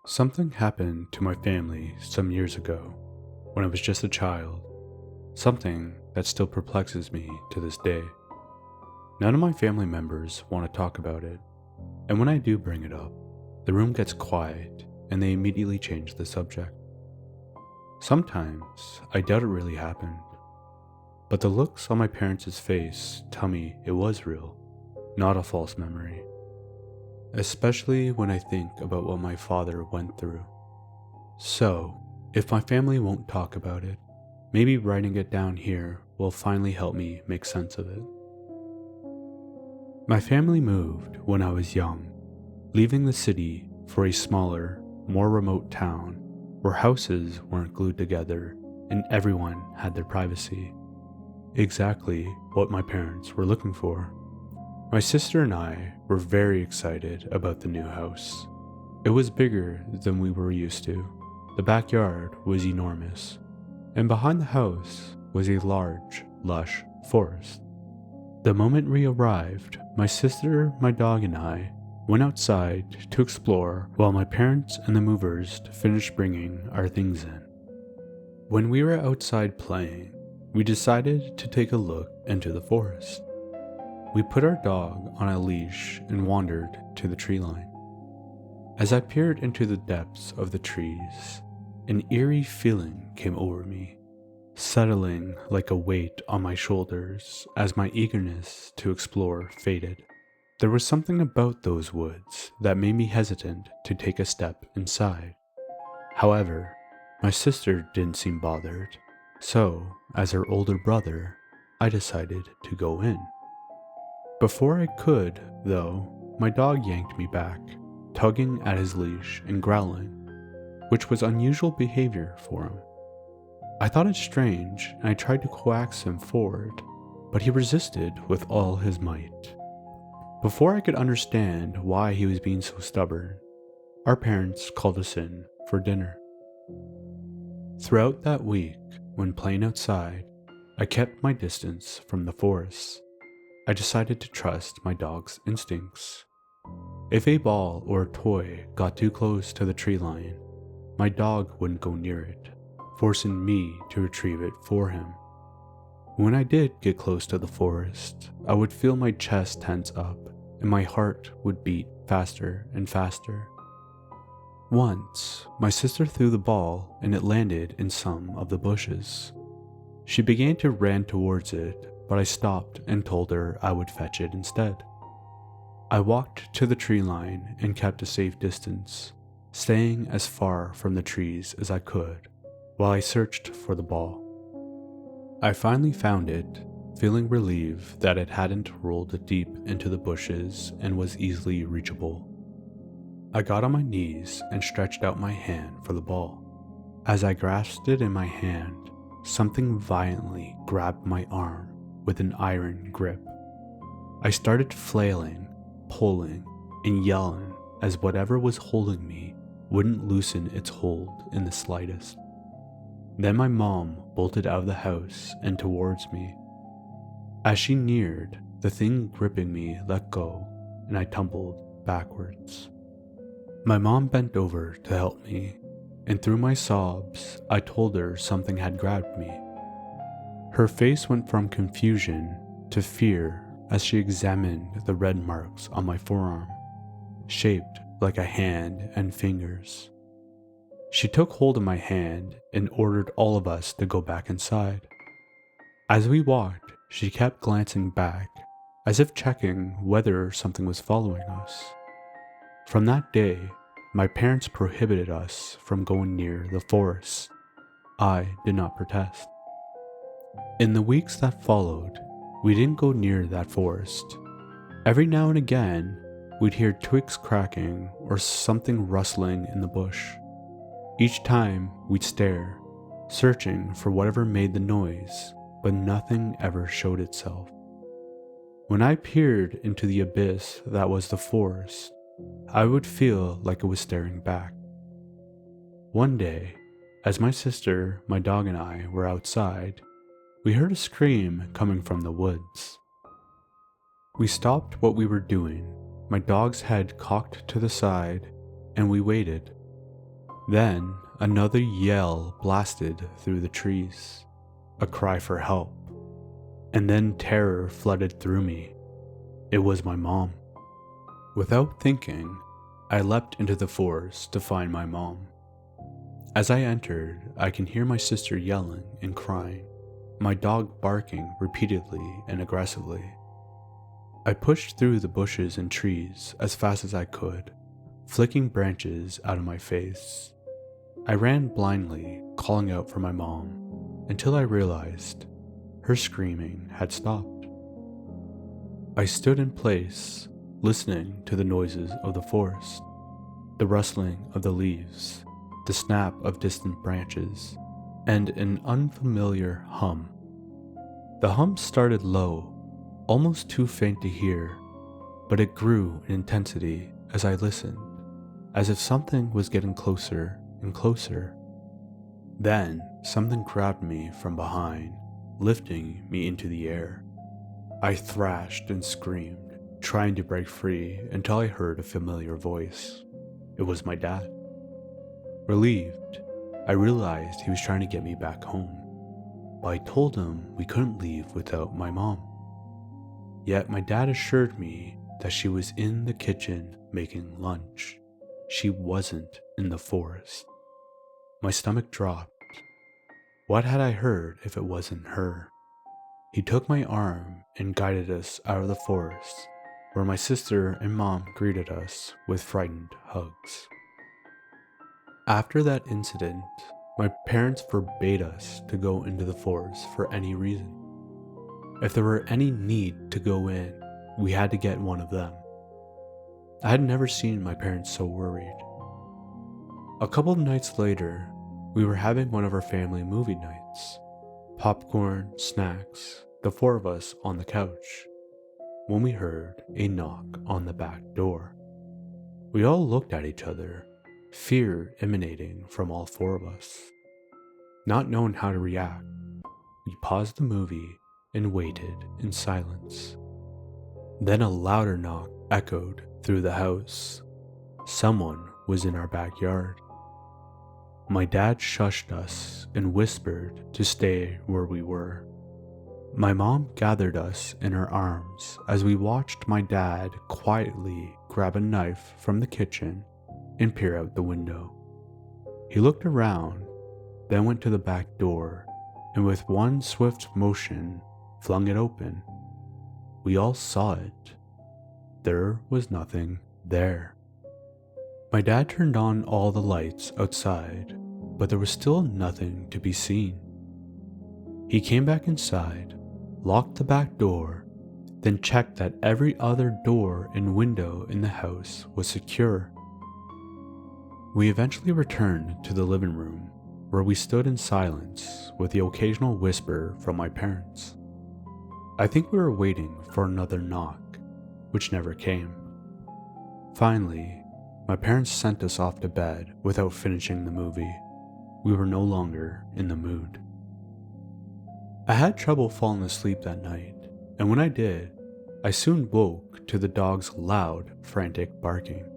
Something happened to my family some years ago when I was just a child, something that still perplexes me to this day. None of my family members want to talk about it, and when I do bring it up, the room gets quiet and they immediately change the subject. Sometimes I doubt it really happened, but the looks on my parents' face tell me it was real, not a false memory. Especially when I think about what my father went through. So, if my family won't talk about it, maybe writing it down here will finally help me make sense of it. My family moved when I was young, leaving the city for a smaller, more remote town where houses weren't glued together and everyone had their privacy. Exactly what my parents were looking for. My sister and I were very excited about the new house. It was bigger than we were used to. The backyard was enormous, and behind the house was a large, lush forest. The moment we arrived, my sister, my dog, and I went outside to explore while my parents and the movers finished bringing our things in. When we were outside playing, we decided to take a look into the forest. We put our dog on a leash and wandered to the tree line. As I peered into the depths of the trees, an eerie feeling came over me, settling like a weight on my shoulders as my eagerness to explore faded. There was something about those woods that made me hesitant to take a step inside. However, my sister didn't seem bothered, so, as her older brother, I decided to go in. Before I could, though, my dog yanked me back, tugging at his leash and growling, which was unusual behavior for him. I thought it strange and I tried to coax him forward, but he resisted with all his might. Before I could understand why he was being so stubborn, our parents called us in for dinner. Throughout that week, when playing outside, I kept my distance from the forest. I decided to trust my dog's instincts. If a ball or a toy got too close to the tree line, my dog wouldn't go near it, forcing me to retrieve it for him. When I did get close to the forest, I would feel my chest tense up and my heart would beat faster and faster. Once, my sister threw the ball and it landed in some of the bushes. She began to run towards it, but I stopped and told her I would fetch it instead. I walked to the tree line and kept a safe distance, staying as far from the trees as I could while I searched for the ball. I finally found it, feeling relieved that it hadn't rolled deep into the bushes and was easily reachable. I got on my knees and stretched out my hand for the ball. As I grasped it in my hand, something violently grabbed my arm with an iron grip. I started flailing, pulling, and yelling as whatever was holding me wouldn't loosen its hold in the slightest. Then my mom bolted out of the house and towards me. As she neared, the thing gripping me let go and I tumbled backwards. My mom bent over to help me, and through my sobs, I told her something had grabbed me. Her face went from confusion to fear as she examined the red marks on my forearm, shaped like a hand and fingers. She took hold of my hand and ordered all of us to go back inside. As we walked, she kept glancing back, as if checking whether something was following us. From that day, my parents prohibited us from going near the forest. I did not protest. In the weeks that followed, we didn't go near that forest. Every now and again, we'd hear twigs cracking or something rustling in the bush. Each time, we'd stare, searching for whatever made the noise, but nothing ever showed itself. When I peered into the abyss that was the forest, I would feel like it was staring back. One day, as my sister, my dog, and I were outside, we heard a scream coming from the woods. We stopped what we were doing, my dog's head cocked to the side, and we waited. Then another yell blasted through the trees, a cry for help, and then terror flooded through me. It was my mom. Without thinking, I leapt into the forest to find my mom. As I entered, I can hear my sister yelling and crying, my dog barking repeatedly and aggressively. I pushed through the bushes and trees as fast as I could, flicking branches out of my face. I ran blindly, calling out for my mom, until I realized her screaming had stopped. I stood in place, listening to the noises of the forest, the rustling of the leaves, the snap of distant branches, and an unfamiliar hum. The hum started low, almost too faint to hear, but it grew in intensity as I listened, as if something was getting closer and closer. Then something grabbed me from behind, lifting me into the air. I thrashed and screamed, trying to break free until I heard a familiar voice. It was my dad. Relieved, I realized he was trying to get me back home, but I told him we couldn't leave without my mom. Yet my dad assured me that she was in the kitchen making lunch. She wasn't in the forest. My stomach dropped. What had I heard if it wasn't her? He took my arm and guided us out of the forest, where my sister and mom greeted us with frightened hugs. After that incident, my parents forbade us to go into the forest for any reason. If there were any need to go in, we had to get one of them. I had never seen my parents so worried. A couple of nights later, we were having one of our family movie nights. Popcorn, snacks, the four of us on the couch, when we heard a knock on the back door. We all looked at each other, fear emanating from all four of us. Not knowing how to react, we paused the movie and waited in silence. Then a louder knock echoed through the house. Someone was in our backyard. My dad shushed us and whispered to stay where we were. My mom gathered us in her arms as we watched my dad quietly grab a knife from the kitchen and peer out the window. He looked around, then went to the back door, and with one swift motion, flung it open. We all saw it. There was nothing there. My dad turned on all the lights outside, but there was still nothing to be seen. He came back inside, locked the back door, then checked that every other door and window in the house was secure. We eventually returned to the living room, where we stood in silence with the occasional whisper from my parents. I think we were waiting for another knock, which never came. Finally, my parents sent us off to bed without finishing the movie. We were no longer in the mood. I had trouble falling asleep that night, and when I did, I soon woke to the dog's loud, frantic barking.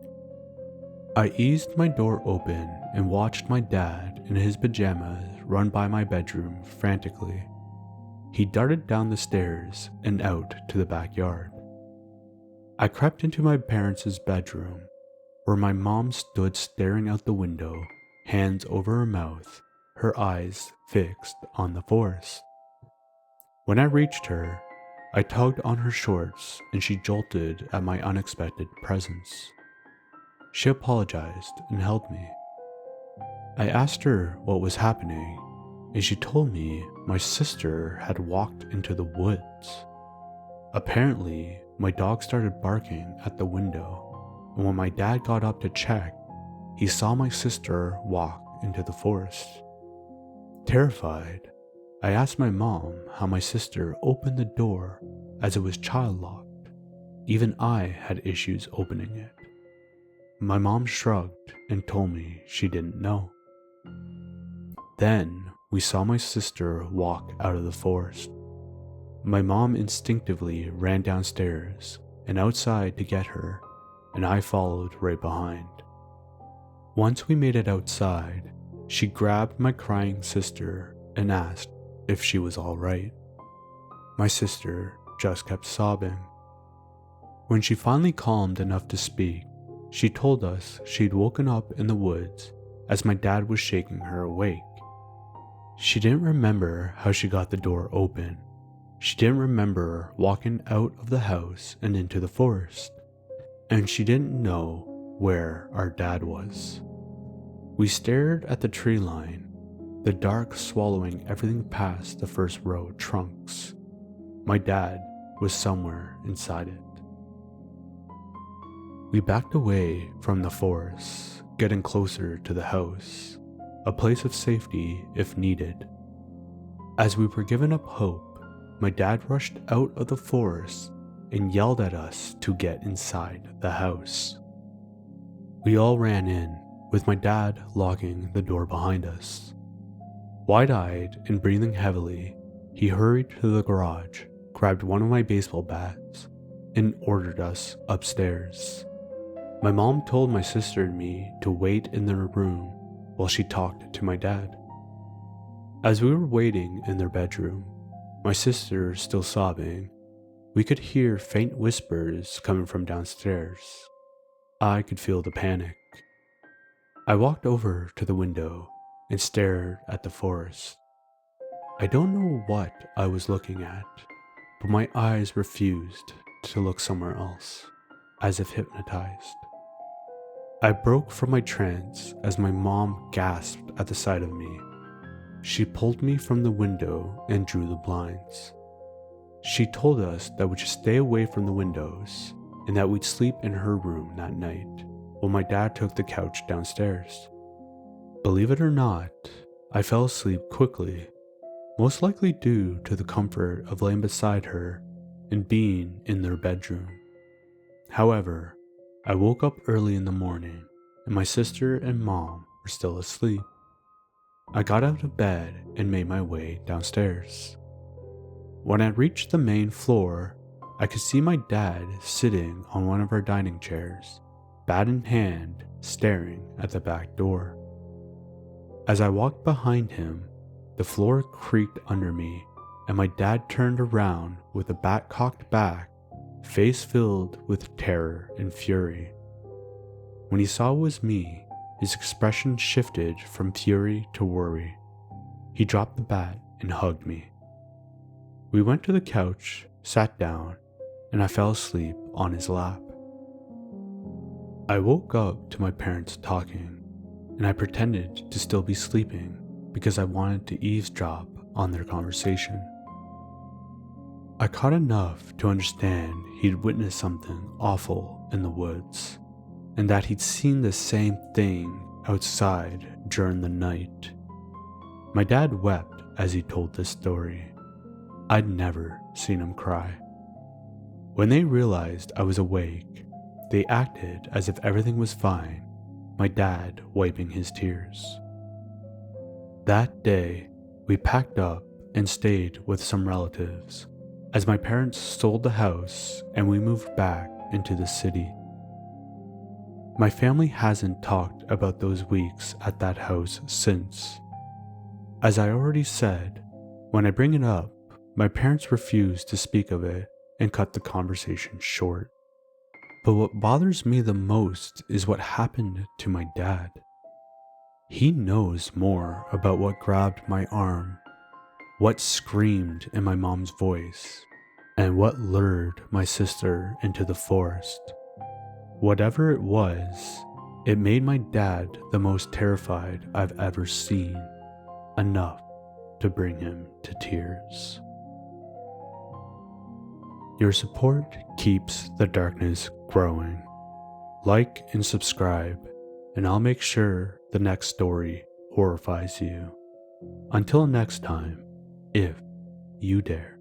I eased my door open and watched my dad in his pajamas run by my bedroom frantically. He darted down the stairs and out to the backyard. I crept into my parents' bedroom, where my mom stood staring out the window, hands over her mouth, her eyes fixed on the forest. When I reached her, I tugged on her shorts and she jolted at my unexpected presence. She apologized and held me. I asked her what was happening, and she told me my sister had walked into the woods. Apparently, my dog started barking at the window, and when my dad got up to check, he saw my sister walk into the forest. Terrified, I asked my mom how my sister opened the door as it was child-locked. Even I had issues opening it. My mom shrugged and told me she didn't know. Then we saw my sister walk out of the forest. My mom instinctively ran downstairs and outside to get her, and I followed right behind. Once we made it outside, she grabbed my crying sister and asked if she was all right. My sister just kept sobbing. When she finally calmed enough to speak, she told us she'd woken up in the woods as my dad was shaking her awake. She didn't remember how she got the door open. She didn't remember walking out of the house and into the forest. And she didn't know where our dad was. We stared at the tree line, the dark swallowing everything past the first row of trunks. My dad was somewhere inside it. We backed away from the forest, getting closer to the house, a place of safety if needed. As we were giving up hope, my dad rushed out of the forest and yelled at us to get inside the house. We all ran in, with my dad locking the door behind us. Wide-eyed and breathing heavily, he hurried to the garage, grabbed one of my baseball bats, and ordered us upstairs. My mom told my sister and me to wait in their room while she talked to my dad. As we were waiting in their bedroom, my sister still sobbing, we could hear faint whispers coming from downstairs. I could feel the panic. I walked over to the window and stared at the forest. I don't know what I was looking at, but my eyes refused to look somewhere else, as if hypnotized. I broke from my trance as my mom gasped at the sight of me. She pulled me from the window and drew the blinds. She told us that we should stay away from the windows and that we'd sleep in her room that night while my dad took the couch downstairs. Believe it or not, I fell asleep quickly, most likely due to the comfort of laying beside her and being in their bedroom. However, I woke up early in the morning and my sister and mom were still asleep. I got out of bed and made my way downstairs. When I reached the main floor, I could see my dad sitting on one of our dining chairs, bat in hand, staring at the back door. As I walked behind him, the floor creaked under me and my dad turned around with the bat cocked back, face filled with terror and fury. When he saw it was me, his expression shifted from fury to worry. He dropped the bat and hugged me. We went to the couch, sat down, and I fell asleep on his lap. I woke up to my parents talking, and I pretended to still be sleeping because I wanted to eavesdrop on their conversation. I caught enough to understand he'd witnessed something awful in the woods, and that he'd seen the same thing outside during the night. My dad wept as he told this story. I'd never seen him cry. When they realized I was awake, they acted as if everything was fine, my dad wiping his tears. That day, we packed up and stayed with some relatives, as my parents sold the house and we moved back into the city. My family hasn't talked about those weeks at that house since. As I already said, when I bring it up, my parents refuse to speak of it and cut the conversation short. But what bothers me the most is what happened to my dad. He knows more about what grabbed my arm, what screamed in my mom's voice, and what lured my sister into the forest. Whatever it was, it made my dad the most terrified I've ever seen, enough to bring him to tears. Your support keeps the darkness growing. Like and subscribe, and I'll make sure the next story horrifies you. Until next time, if you dare.